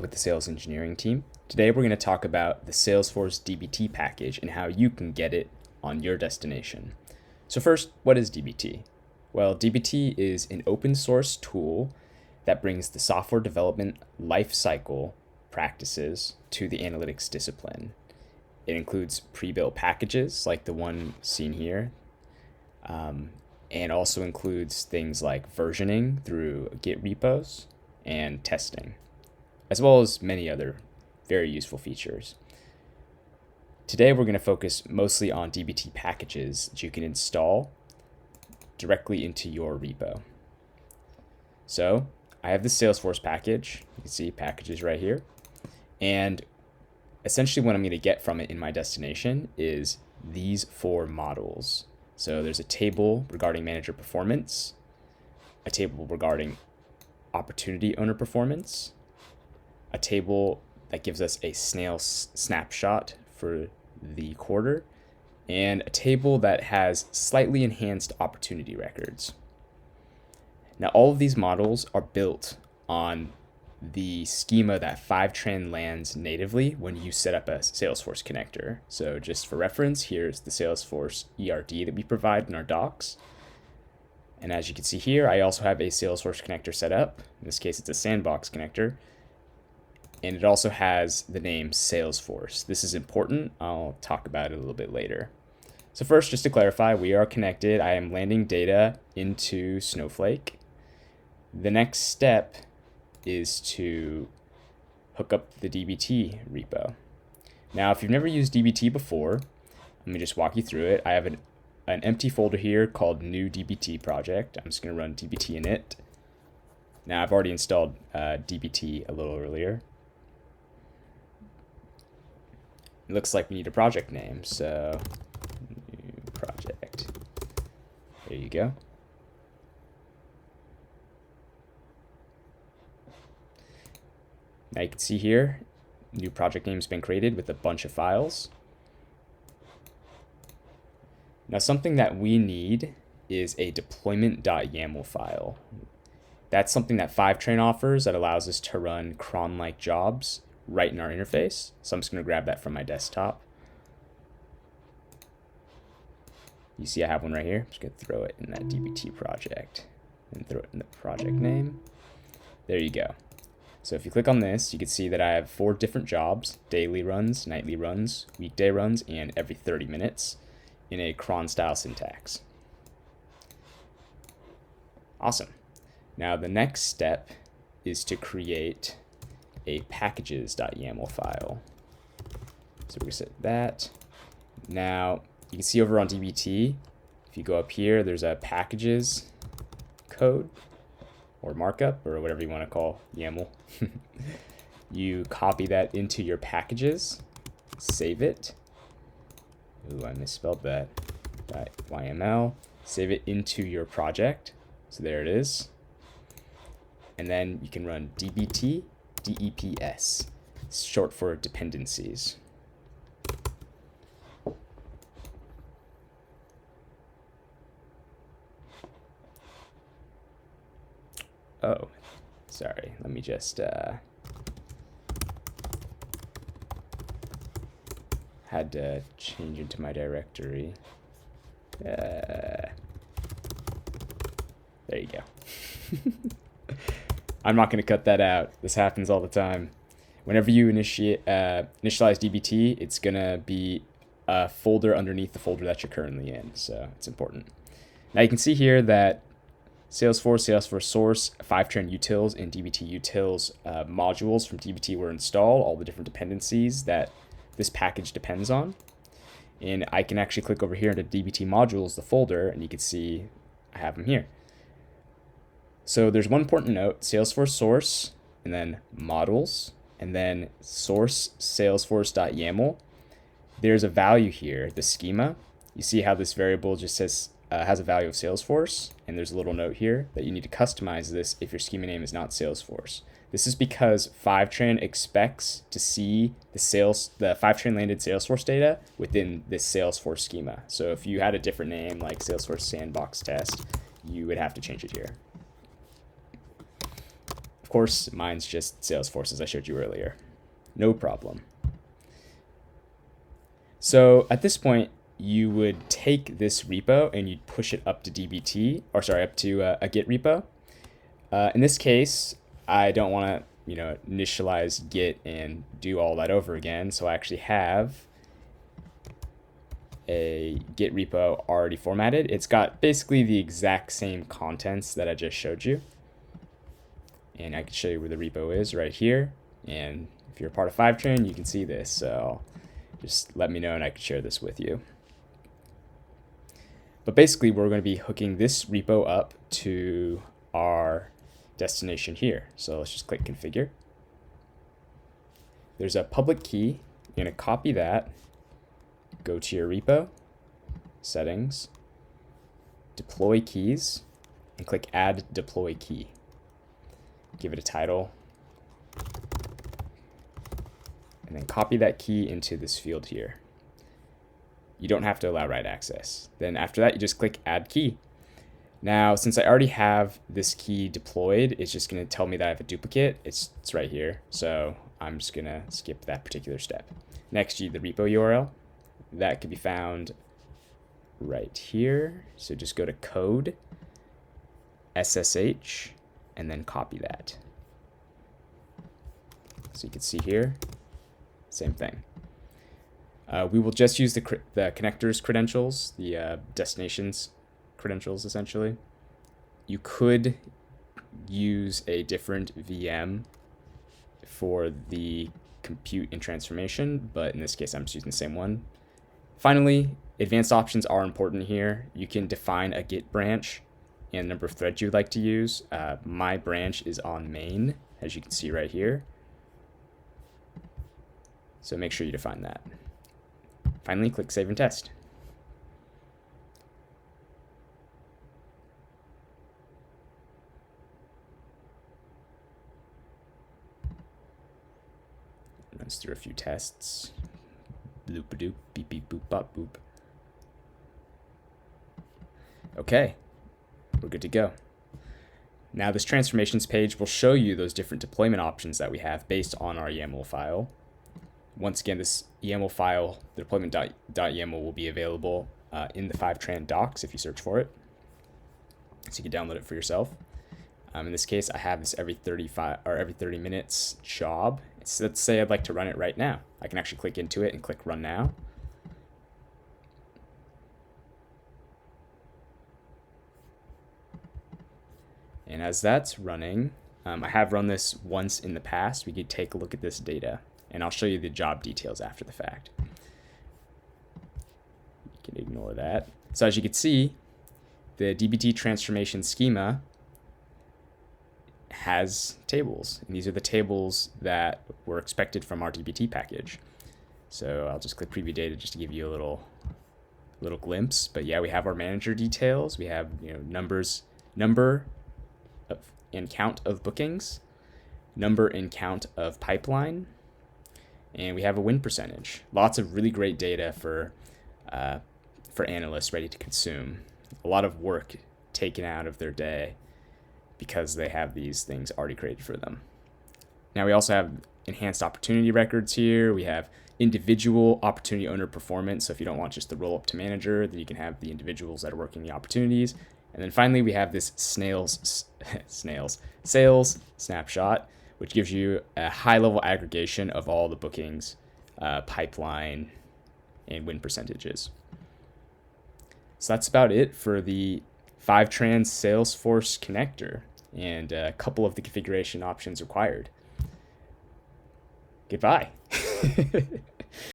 with the sales engineering team. Today we're going to talk about the Salesforce DBT package and how you can get it on your destination. So first, what is DBT? Well, DBT is an open source tool that brings the software development lifecycle practices to the analytics discipline. It includes pre-built packages like the one seen here, and also includes things like versioning through Git repos and testing, as well as many other very useful features. Today we're going to focus mostly on DBT packages that you can install directly into your repo. So I have the Salesforce package. You can see packages right here. And essentially what I'm going to get from it in my destination is these four models. So there's a table regarding manager performance, a table regarding opportunity owner performance, a table that gives us a snapshot for the quarter, and a table that has slightly enhanced opportunity records. Now, all of these models are built on the schema that Fivetran lands natively when you set up a Salesforce connector. So just for reference, here's the Salesforce ERD that we provide in our docs. And as you can see here, I also have a Salesforce connector set up. In this case, it's a sandbox connector. And it also has the name Salesforce. This is important. I'll talk about it a little bit later. So first, just to clarify, we are connected. I am landing data into Snowflake. The next step is to hook up the DBT repo. Now, if you've never used DBT before, let me just walk you through it. I have an empty folder here called new DBT project. I'm just going to run DBT in it. Now, I've already installed DBT a little earlier. It looks like we need a project name, so new project. There you go. Now you can see here, new project name's been created with a bunch of files. Now something that we need is a deployment.yaml file. That's something that Fivetran offers that allows us to run cron-like jobs right in our interface. So I'm just going to grab that from my desktop. You see I have one right here. I'm just going to throw it in that DBT project and throw it in the project name. There you go. So if you click on this, you can see that I have 4 different jobs: daily runs, nightly runs, weekday runs, and every 30 minutes in a cron style syntax. Awesome. Now the next step is to create a packages.yaml file. So we're going to set that. Now you can see over on DBT, if you go up here, there's a packages code or markup or whatever you want to call YAML. You copy that into your packages, save it. Ooh, I misspelled that. .yml. Save it into your project. So there it is. And then you can run dbt deps. It's short for dependencies. Oh, sorry. Let me just had to change into my directory. There you go. I'm not going to cut that out. This happens all the time. Whenever you initialize DBT, it's going to be a folder underneath the folder that you're currently in. So it's important. Now you can see here that Salesforce, Salesforce Source, Fivetran utils, and DBT utils modules from DBT were installed, all the different dependencies that this package depends on. And I can actually click over here into DBT modules, the folder, and you can see I have them here. So there's one important note: Salesforce Source, and then models, and then source salesforce.yaml. There's a value here, the schema. You see how this variable just says has a value of Salesforce, and there's a little note here that you need to customize this if your schema name is not Salesforce. This is because Fivetran expects to see the Fivetran landed Salesforce data within this Salesforce schema. So if you had a different name like Salesforce Sandbox Test, you would have to change it here. Of course, mine's just Salesforce as I showed you earlier. No problem. So at this point, you would take this repo and you'd push it up to DBT, or sorry, up to a Git repo. In this case, I don't want to, initialize Git and do all that over again. So I actually have a Git repo already formatted. It's got basically the exact same contents that I just showed you. And I can show you where the repo is right here. And if you're a part of Fivetran, you can see this. So just let me know and I can share this with you. But basically, we're going to be hooking this repo up to our destination here. So let's just click configure. There's a public key. You're going to copy that, go to your repo, settings, deploy keys, and click add deploy key. Give it a title, and then copy that key into this field here. You don't have to allow write access. Then after that, you just click add key. Now, since I already have this key deployed, it's just going to tell me that I have a duplicate. It's right here. So I'm just going to skip that particular step. Next, you need the repo URL. That can be found right here. So just go to code, SSH, and then copy that. So you can see here, same thing. We will just use the connector's credentials, the destination's credentials, essentially. You could use a different VM for the compute and transformation, but in this case, I'm just using the same one. Finally, advanced options are important here. You can define a Git branch and the number of threads you'd like to use. My branch is on main, as you can see right here. So make sure you define that. Finally, click Save and Test. Runs through a few tests. Bloop-a-doop, beep beep boop bop boop. Okay, we're good to go. Now this transformations page will show you those different deployment options that we have based on our YAML file. Once again, this YAML file, the deployment.yaml, will be available in the Fivetran docs if you search for it. So you can download it for yourself. In this case, I have this every 30 minutes job. Let's say I'd like to run it right now. I can actually click into it and click Run Now. And as that's running, I have run this once in the past. We could take a look at this data, and I'll show you the job details after the fact. You can ignore that. So as you can see, the DBT transformation schema has tables, and these are the tables that were expected from our DBT package. So I'll just click preview data just to give you a little glimpse. But yeah, we have our manager details. We have number of, and count of bookings, number and count of pipeline, and we have a win percentage. Lots of really great data for analysts ready to consume. A lot of work taken out of their day because they have these things already created for them. Now we also have enhanced opportunity records here. We have individual opportunity owner performance. So if you don't want just the roll up to manager, then you can have the individuals that are working the opportunities. And then finally, we have this sales snapshot, which gives you a high-level aggregation of all the bookings, pipeline, and win percentages. So that's about it for the Fivetran Salesforce connector and a couple of the configuration options required. Goodbye.